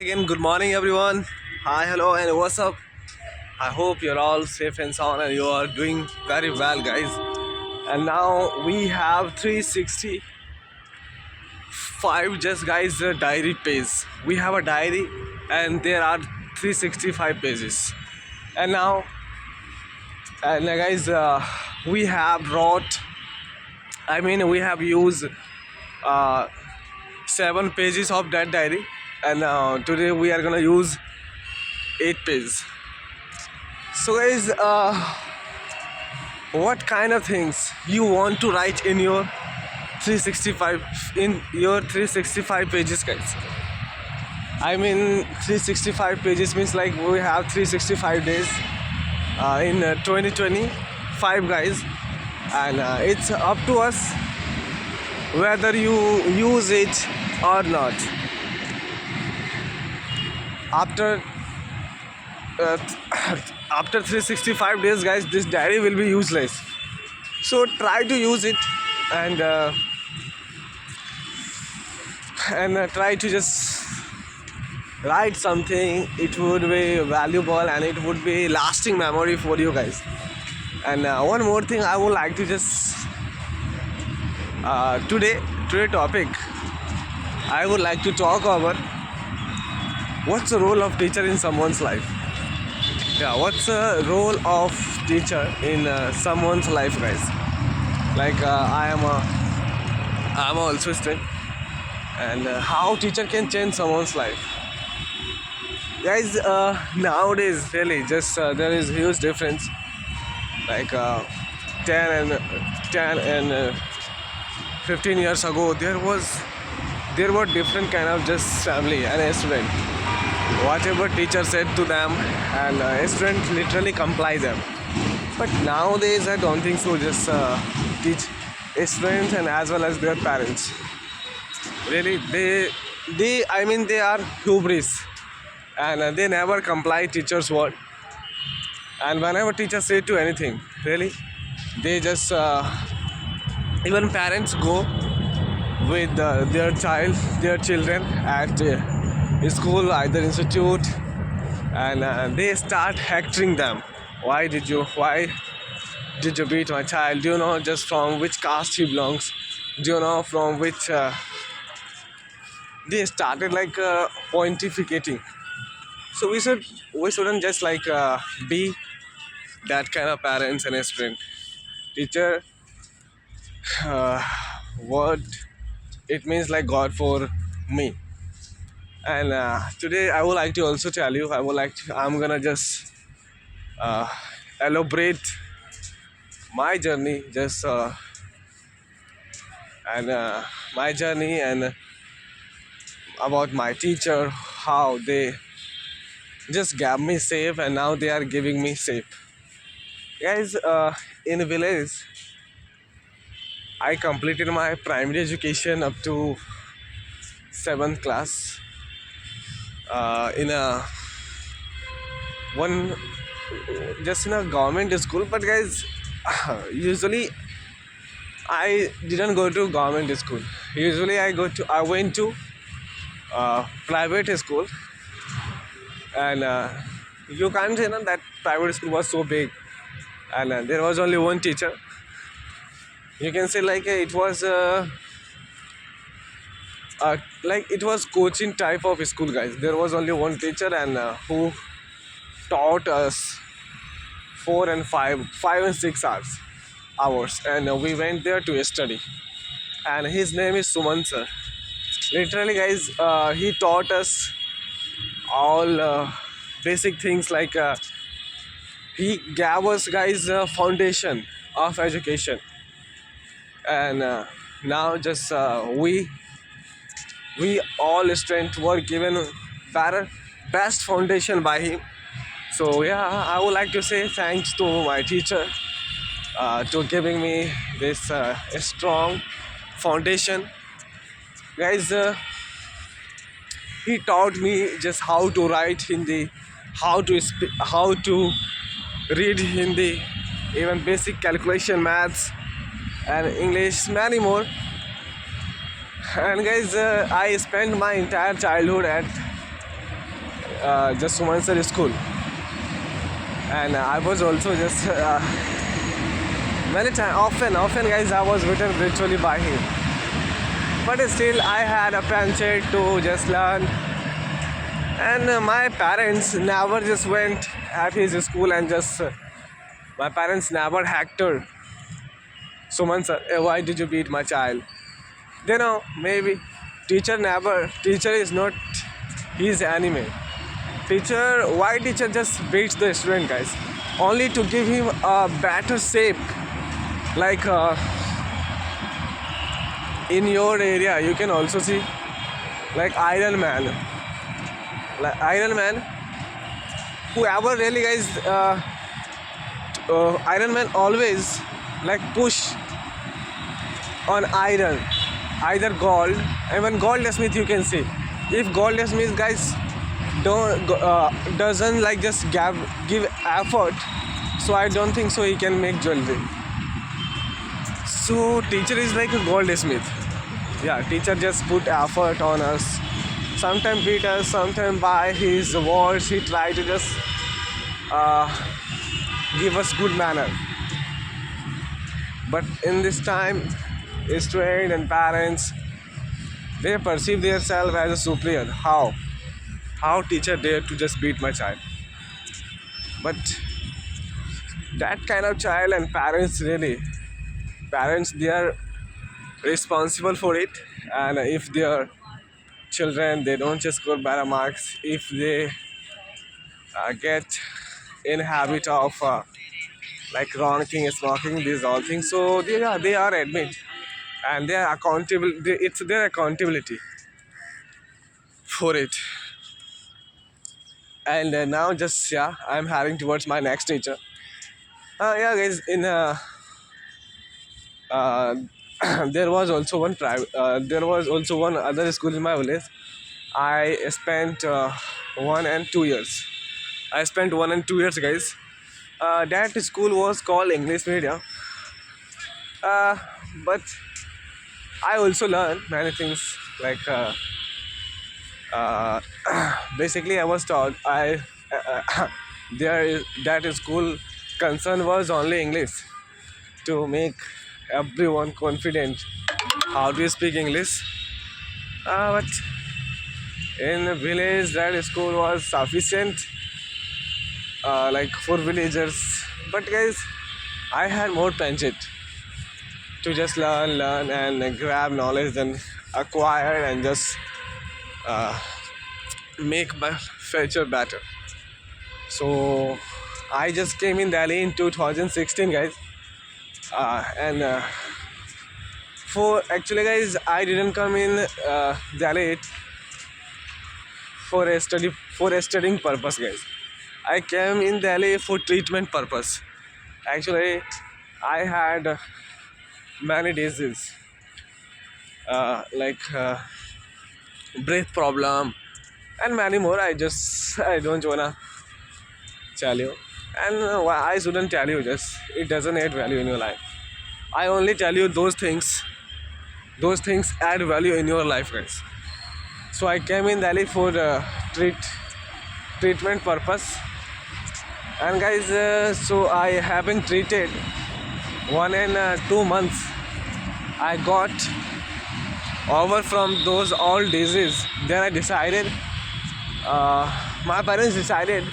Again, good morning, everyone. Hi, hello, and what's up? I hope you're all safe and sound and you are doing very well, guys. And now we have 365 just guys diary page. We have a diary, and there are 365 pages. And now, guys, we have wrote. We have used uh, 7 pages of that diary, and today we are gonna use 8 pages. So, guys, what kind of things you want to write in your 365 pages, guys? 365 pages means like we have 365 days in 2025, guys, and it's up to us whether you use it or not. After uh, after 365 days, guys, this diary will be useless. So try to use it, and try to just write something. It would be valuable and it would be lasting memory for you guys. And one more thing I would like to just today topic I would like to talk about what's the role of teacher in someone's life. Yeah, what's the role of teacher in someone's life, guys? Like I'm also a student, and how teacher can change someone's life, guys. Nowadays, really, just there is huge difference. Like 10 and 15 years ago, there were different kind of just family and a student. Whatever teacher said to them, and a student literally comply them. But nowadays, I don't think so. Just teach students and as well as their parents. Really, they are hubris, and they never comply teacher's word. And whenever teachers say to anything, really, they just even parents go with their children at school, either institute, and they start hectoring them. Why did you beat my child? Do you know just from which caste he belongs? Do you know from which? They started like pontificating. So we shouldn't just like be that kind of parents and a student. Teacher, uh, what it means like God for me. And today I would like to also tell you, I'm gonna just uh, elaborate my journey, just and my journey, and about my teacher, how they just gave me safe, and now they are giving me safe, guys. In a village, I completed my primary education up to 7th class in a one just in a government school. But guys, usually I didn't go to government school. Usually I went to private school, and you can't say no, that private school was so big, and there was only one teacher. You can say like it was coaching type of school, guys. There was only one teacher, and who taught us 5 and 6 hours, and we went there to study. And his name is Suman sir. Literally, guys, he taught us all basic things. Like he gave us, guys, a foundation of education, and now just we all students were given better best foundation by him. So yeah, I would like to say thanks to my teacher to giving me this strong foundation, guys. He taught me just how to write Hindi, how to read Hindi, even basic calculation, maths, and English, many more. And guys, I spent my entire childhood at just Sumansar school, and I was also just many times, often, guys, I was beaten virtually by him. But still, I had a penchant to just learn, and my parents never just went at his school and just. My parents never hectored Suman sir, why did you beat my child? They know maybe teacher is not his enemy. Why teacher just beats the student, guys? Only to give him a better shape. Like in your area, you can also see like Iron Man. Like Iron Man, whoever really, guys, Iron Man always like push on iron, either gold. Even Goldsmith you can see. If Goldsmith, guys, doesn't like just give effort, so I don't think so he can make jewelry. So teacher is like a goldsmith. Yeah, teacher just put effort on us. Sometimes beat us, sometimes by his words he try to just uh, give us good manner. But in this time, student and parents, they perceive themselves as a superior. How teacher dared to just beat my child? But that kind of child and parents, they are responsible for it. And if their children, they don't just score better marks, if they get in habit of like ronking, smoking, these all things, so they are admit, and they are accountable. It's their accountability for it. And now just, yeah, I'm heading towards my next teacher. Yeah, guys, in uh, there was also one private. There was also one other school in my village. I spent 1 and 2 years. I spent 1 and 2 years, guys. That school was called English medium. But I also learned many things. Like uh, basically, I was taught that school concern was only English, to make everyone confident how to speak English. But in the village, that school was sufficient, like for villagers. But guys, I had more penchant to just learn and grab knowledge and acquire and just uh, make my future better. So I just came in Delhi in 2016, guys. And for actually, guys, I didn't come in Delhi for a studying purpose, guys. I came in Delhi for treatment purpose. Actually, I had many diseases, like breath problem and many more. I don't wanna tell you, and I shouldn't tell you. Just it doesn't add value in your life. I only tell you those things. Those things add value in your life, guys. So I came in Delhi for treatment purpose, and guys, so I have been treated 1 and 2 months. I got over from those all diseases. Then I decided, my parents decided,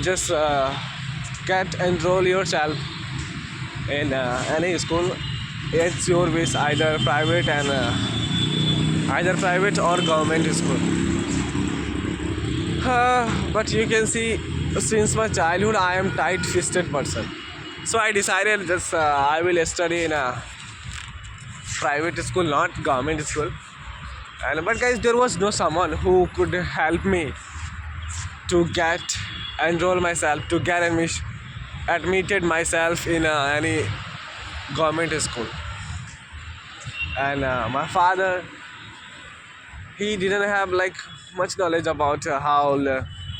just get enroll yourself in any school. It's your wish, either private or government school. But you can see, since my childhood, I am tight-fisted person. So I decided just I will study in a private school, not government school. And but guys, there was no someone who could help me to get enroll myself, to get admitted myself in any government school. And my father, he didn't have like much knowledge about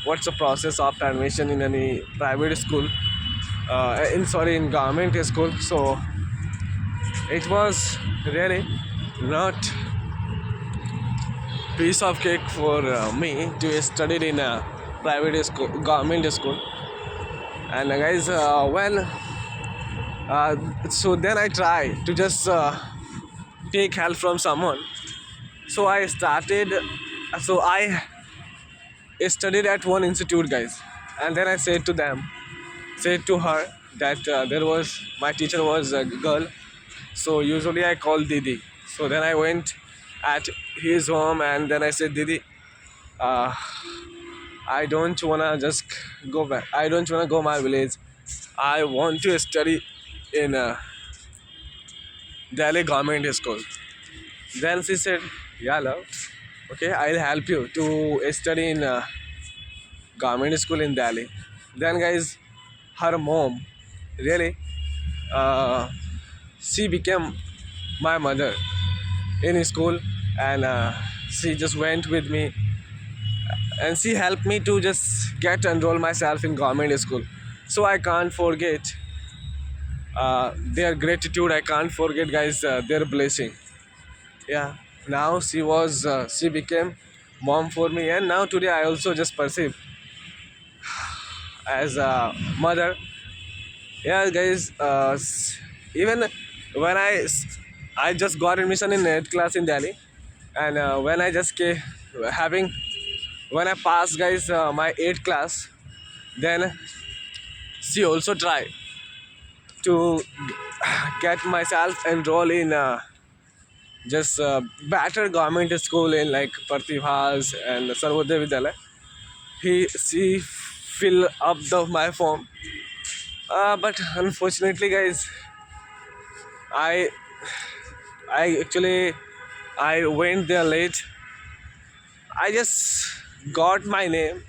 what's the process of admission in any private school, in government school. So it was really not piece of cake for me to study in a private school, government school. And guys, so then I try to just take help from someone. So I started. So I studied at one institute, guys, and then I said to her that there was my teacher was a girl. So usually I call Didi. So then I went at his home and then I said, Didi, uh, I don't wanna just go back. I don't wanna go my village. I want to study in Delhi government school. Then she said, yeah, love. Okay, I'll help you to study in government school in Delhi. Then, guys, her mom really, uh, she became my mother in school, and she just went with me and she helped me to just get enroll myself in government school. So I can't forget their gratitude. I can't forget, guys, their blessing. Yeah. Now she became mom for me, and now today I also just perceive as a mother. Yeah, guys. Even when I just got admission in 8th class in Delhi, and when I just came having when I passed, guys, my 8th class, then she also tried to get myself enrolled in just better government school in like Partibhas and Sarvodaya Vidyalaya. She fill up my form, but unfortunately, guys, I I actually I went there late. I just got my name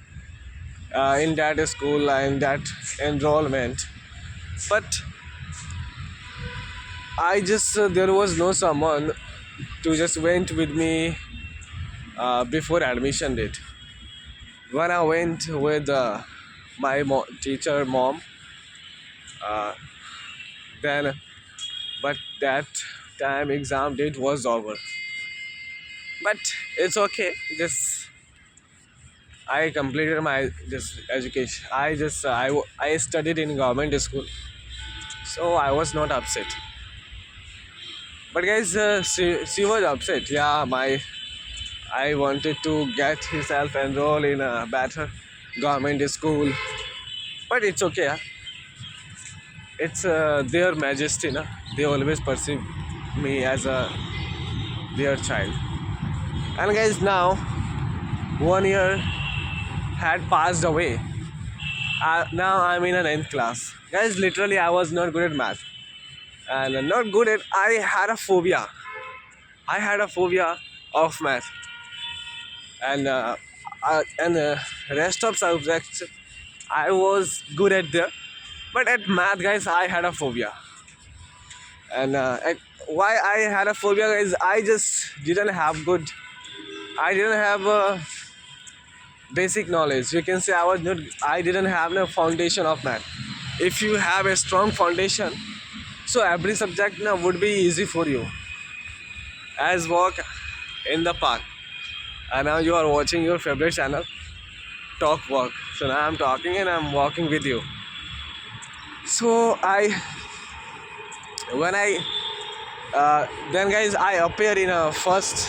in that school and that enrollment, but I just there was no someone to just went with me before admission date. When I went with my teacher mom, uh, then but that time exam date was over. But it's okay. Just I completed my just education. I studied in government school, so I was not upset. But guys, she was upset. Yeah, my I wanted to get himself enrolled in a better government school, but it's okay. Yeah. It's their majesty, na? They always perceive me as a their child. And guys, now 1 year had passed away. Now I'm in a ninth class. Guys, literally, I was not good at math, and not good at. I had a phobia. I had a phobia of math, and rest of subjects I was good at there, but at math, guys, I had a phobia. And why I had a phobia, guys, I just didn't have good. I didn't have basic knowledge. You can say I was not. I didn't have no foundation of math. If you have a strong foundation, so every subject now would be easy for you. As walk in the park, and now you are watching your favorite channel, Talk Walk. So now I'm talking and I'm walking with you. So when I then guys I appear in a first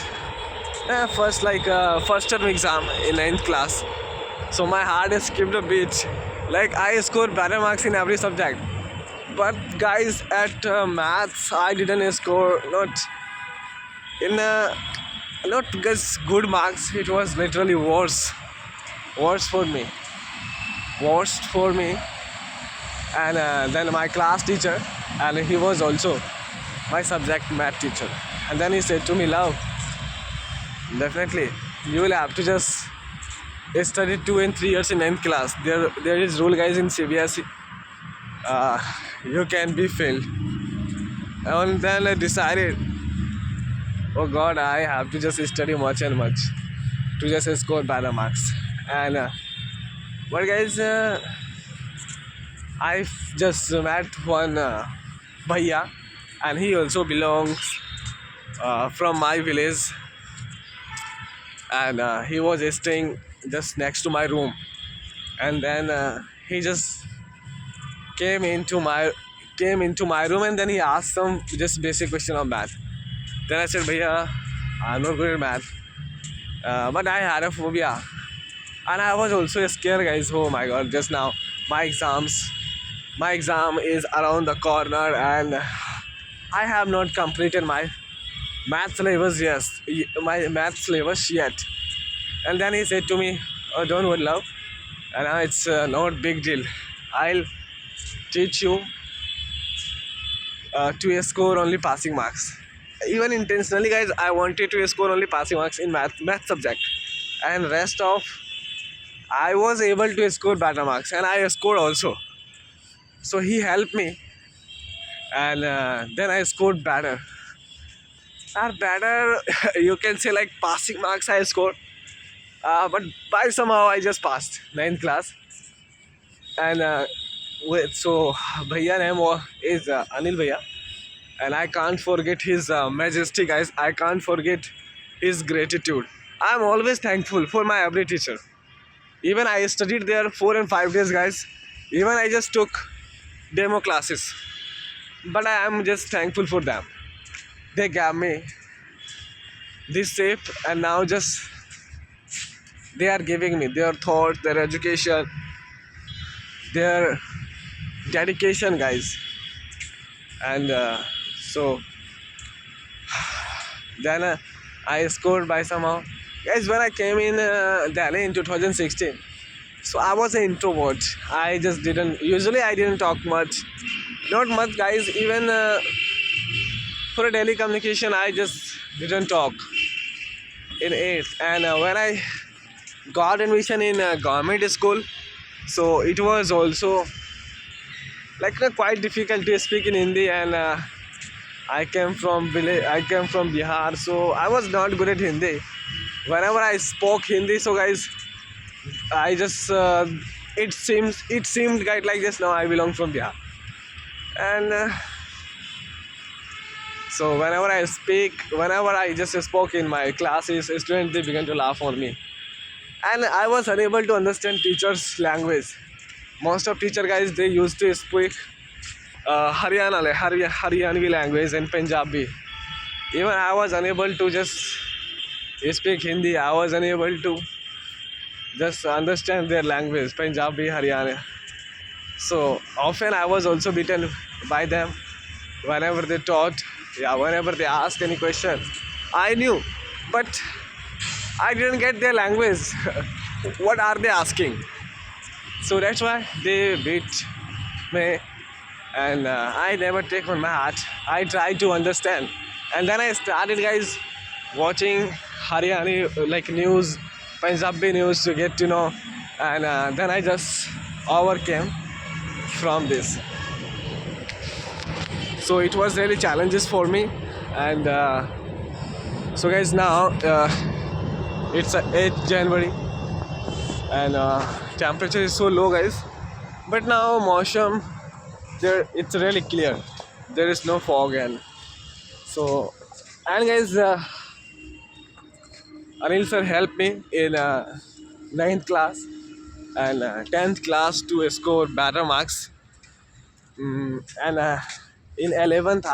term exam in ninth class. So my heart has skipped a bit. Like I scored better marks in every subject, but guys at maths I didn't score in not just good marks. It was literally worse for me, worst for me. And then my class teacher, and he was also my subject math teacher, and then he said to me, love, definitely you will have to just study 2 and 3 years in 9th class. There is rule, guys, in CBSE, you can be failed. And then I decided, oh god, I have to just study much and much to just score better marks. And but guys, I just met one bhaiya, and he also belongs from my village. and he was staying just next to my room. And then he just came into my came into my room, and then he asked some just basic question on math. Then I said, Bhaiya, I'm not good at math, but I had a phobia, and I was also scared, guys. Oh my god! Just now, my exams, my exam is around the corner, and I have not completed my math syllabus. Yes, my math syllabus yet. And then he said to me, "Oh, don't worry, love. And it's not big deal. I'll teach you to score only passing marks." Even intentionally, guys, I wanted to score only passing marks in math subject, and rest of I was able to score better marks, and I scored also. So he helped me, and then I scored better. And better, you can say like passing marks I scored, but by somehow I just passed ninth class. And so Bhaiya name is Anil Bhaiya, and I can't forget his majesty, guys. I can't forget his gratitude. I'm always thankful for my every teacher. Even I studied there 4 and 5 days, guys. Even I just took demo classes, but I am just thankful for them. They gave me this shape, and now just they are giving me their thoughts, their education, their dedication, guys. And so then I scored by somehow. Guys, when I came in Delhi in 2016, so I was an introvert. I just didn't, usually I didn't talk much. Not much, guys. Even for a daily communication, I just didn't talk in 8th. And when I got admission in government school, so it was also like quite difficult to speak in Hindi. And I came from village. I came from Bihar, so I was not good at Hindi. Whenever I spoke Hindi, so guys, I just it seemed guys like this. Now I belong from Bihar, and so whenever I just spoke in my classes, students they began to laugh on me, and I was unable to understand teachers' language. Most of teacher guys they used to speak Haryanvi language and Punjabi. Even I was unable to just speak Hindi. I was unable to just understand their language, Punjabi, Haryana. So often I was also beaten by them whenever they taught, yeah, whenever they asked any question. I knew, but I didn't get their language. What are they asking? So that's why they beat me, and I never take on my heart. I try to understand, and then I started, guys, watching Haryani like news, Punjabi news to get to know, and then I just overcame from this. So it was really challenges for me, and so guys now it's 8th January, and temperature is so low, guys. But now Mosham, there it's really clear. There is no fog, and so and guys, Anil sir helped me in 9th class and 10th class to score better marks. And in 11th,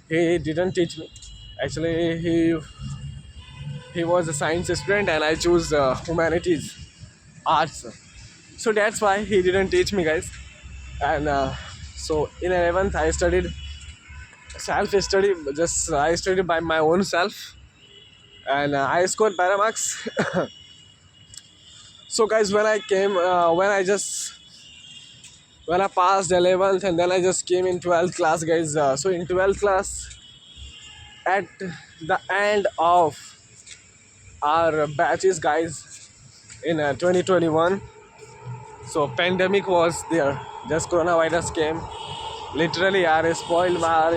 he didn't teach me. Actually, he was a science student, and I chose humanities, arts. So that's why he didn't teach me, guys. And so in 11th, I studied self-study. Just I studied by my own self, and I scored better marks. So guys, when I passed 11th, and then I just came in 12th class, guys. So in 12th class, at the end of our batches, guys, in 2021, so pandemic was there. Just coronavirus came. Literally, I spoiled my our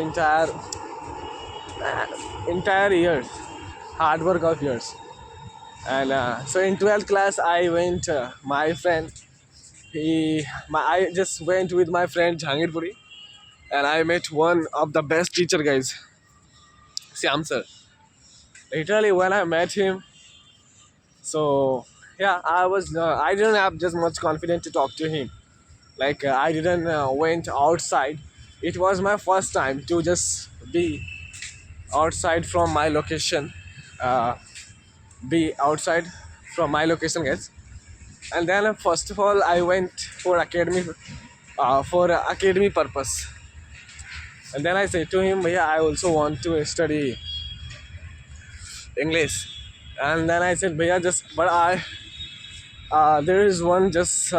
entire years, hard work of years. And so in 12th class, I went. My friend, I just went with my friend Jahangirpuri, and I met one of the best teacher, guys, Syam sir. Literally, when I met him, So yeah, I didn't have just much confidence to talk to him. Like I didn't went outside. It was my first time to just be outside from my location. uh, be outside from my location, guys. And then first of all I went for academy, for academy purpose. And then I said to him, yeah, I also want to study English. And then I said, bhaiya, just but I there is one just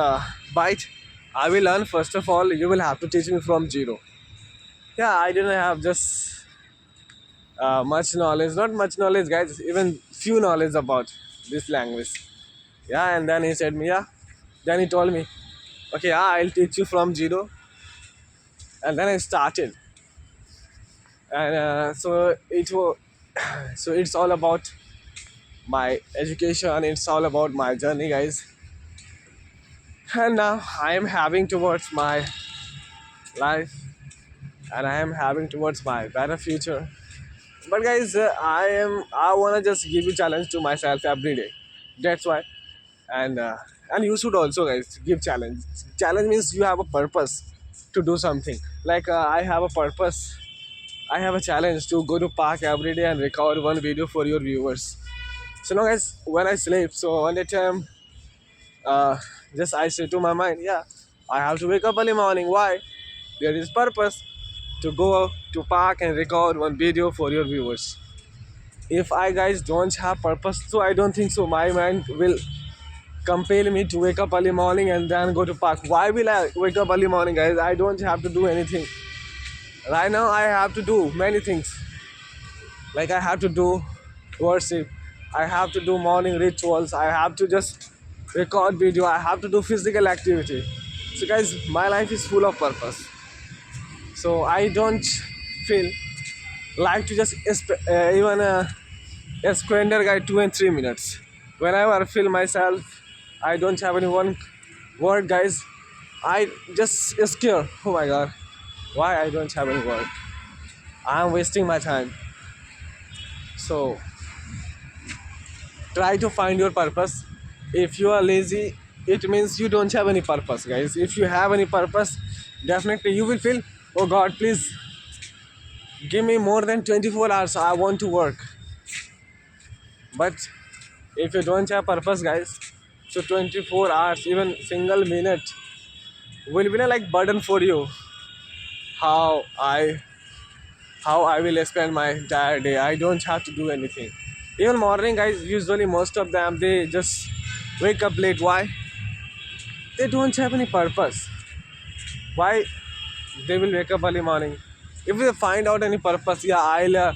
bite. I will learn. First of all, you will have to teach me from zero. Yeah, I didn't have just much knowledge, not much knowledge, guys, even few knowledge about this language. Yeah, and then he said me, yeah. Then he told me, okay, yeah, I'll teach you from zero. And then I started. And so it was, so it's all about my education. It's all about my journey, guys. And now I am having towards my life, and I am having towards my better future. But guys, I wanna just give you challenge to myself every day. That's why. And and you should also, guys, give challenge. Challenge means you have a purpose to do something. Like I have a purpose. I have a challenge to go to park every day and record one video for your viewers. So now, guys, when I sleep, so on the time, uh, just I say to my mind, yeah, I have to wake up early morning. Why? There is purpose to go to park and record one video for your viewers. If I, guys, don't have purpose, so I don't think so my mind will compel me to wake up early morning and then go to park. Why will I wake up early morning, guys? I don't have to do anything. Right now I have to do many things. Like I have to do worship, I have to do morning rituals, I have to just record video, I have to do physical activity. So guys, my life is full of purpose. So I don't feel like to just even squander guy 2 and 3 minutes. Whenever I feel myself I don't have any one word, guys, I just scared. Oh my god, why I don't have any word? I'm wasting my time. So try to find your purpose. If you are lazy, it means you don't have any purpose, guys. If you have any purpose, definitely you will feel, oh god, please give me more than 24 hours, I want to work. But if you don't have purpose, guys, so 24 hours, even single minute will be like burden for you. How i how I will spend my entire day. I don't have to do anything. Even morning, guys, usually most of them they just wake up late. Why? They don't have any purpose. Why they will wake up early morning? If they find out any purpose, yeah, I'll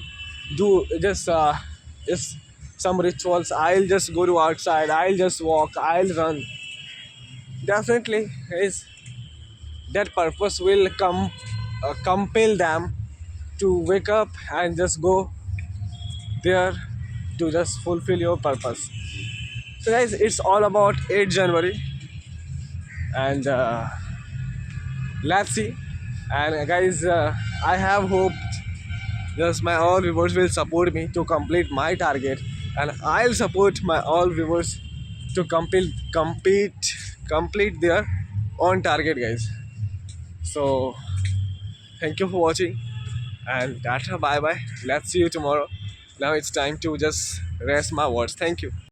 do just some rituals. I'll just go to outside. I'll just walk. I'll run. Definitely, is that purpose will compel them to wake up and just go there to just fulfill your purpose. So guys, it's all about 8 January, and let's see. And guys, I have hoped just my all viewers will support me to complete my target, and I'll support my all viewers to complete their own target, guys. So thank you for watching, and tata, bye bye. Let's see you tomorrow. Now it's time to just rest my words. Thank you.